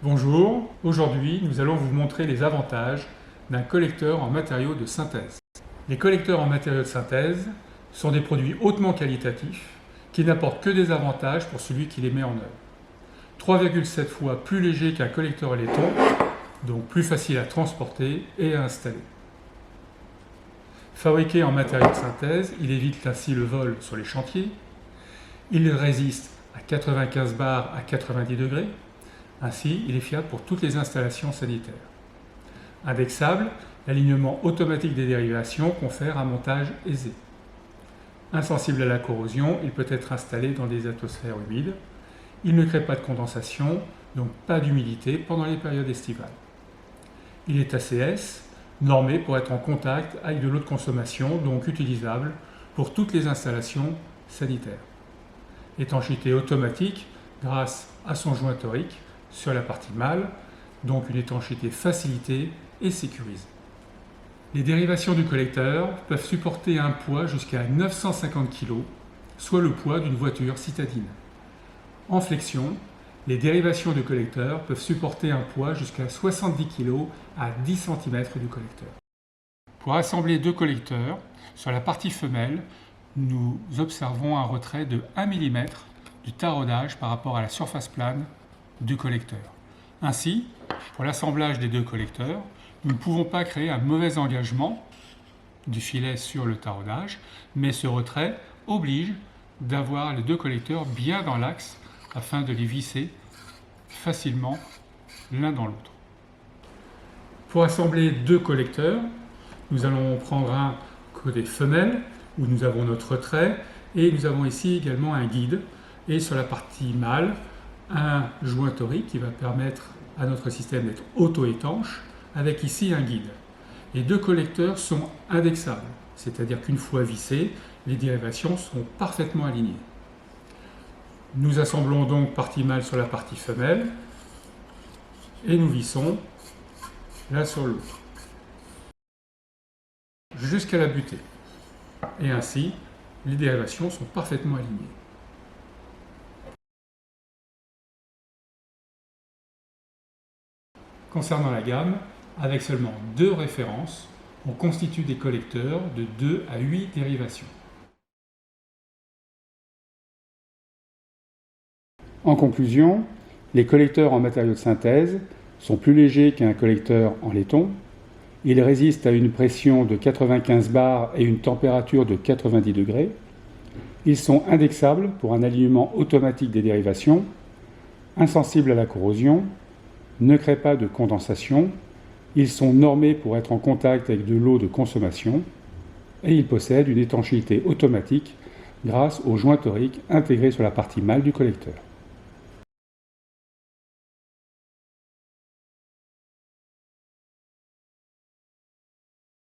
Bonjour, aujourd'hui nous allons vous montrer les avantages d'un collecteur en matériaux de synthèse. Les collecteurs en matériaux de synthèse sont des produits hautement qualitatifs qui n'apportent que des avantages pour celui qui les met en œuvre. 3,7 fois plus léger qu'un collecteur laiton, donc plus facile à transporter et à installer. Fabriqué en matériaux de synthèse, il évite ainsi le vol sur les chantiers. Il résiste à 95 bars à 90 degrés. Ainsi, il est fiable pour toutes les installations sanitaires. Indexable, l'alignement automatique des dérivations confère un montage aisé. Insensible à la corrosion, il peut être installé dans des atmosphères humides. Il ne crée pas de condensation, donc pas d'humidité pendant les périodes estivales. Il est ACS, normé pour être en contact avec de l'eau de consommation, donc utilisable pour toutes les installations sanitaires. Étanchéité automatique grâce à son joint torique sur la partie mâle, donc une étanchéité facilitée et sécurisée. Les dérivations du collecteur peuvent supporter un poids jusqu'à 950 kg, soit le poids d'une voiture citadine. En flexion, les dérivations du collecteur peuvent supporter un poids jusqu'à 70 kg à 10 cm du collecteur. Pour assembler deux collecteurs, sur la partie femelle, nous observons un retrait de 1 mm du taraudage par rapport à la surface plane du collecteur. Ainsi, pour l'assemblage des deux collecteurs, nous ne pouvons pas créer un mauvais engagement du filet sur le taraudage, mais ce retrait oblige d'avoir les deux collecteurs bien dans l'axe afin de les visser facilement l'un dans l'autre. Pour assembler deux collecteurs, nous allons prendre un côté femelle où nous avons notre retrait et nous avons ici également un guide et sur la partie mâle un joint torique qui va permettre à notre système d'être auto-étanche avec ici un guide. Les deux collecteurs sont indexables, c'est-à-dire qu'une fois vissés, les dérivations sont parfaitement alignées. Nous assemblons donc partie mâle sur la partie femelle et nous vissons l'un sur l'autre jusqu'à la butée. Et ainsi, les dérivations sont parfaitement alignées. Concernant la gamme, avec seulement 2 références, on constitue des collecteurs de 2 à 8 dérivations. En conclusion, les collecteurs en matériaux de synthèse sont plus légers qu'un collecteur en laiton. Ils résistent à une pression de 95 bars et une température de 90 degrés. Ils sont indexables pour un alignement automatique des dérivations, insensibles à la corrosion, ne créent pas de condensation, ils sont normés pour être en contact avec de l'eau de consommation et ils possèdent une étanchéité automatique grâce au joint torique intégré sur la partie mâle du collecteur.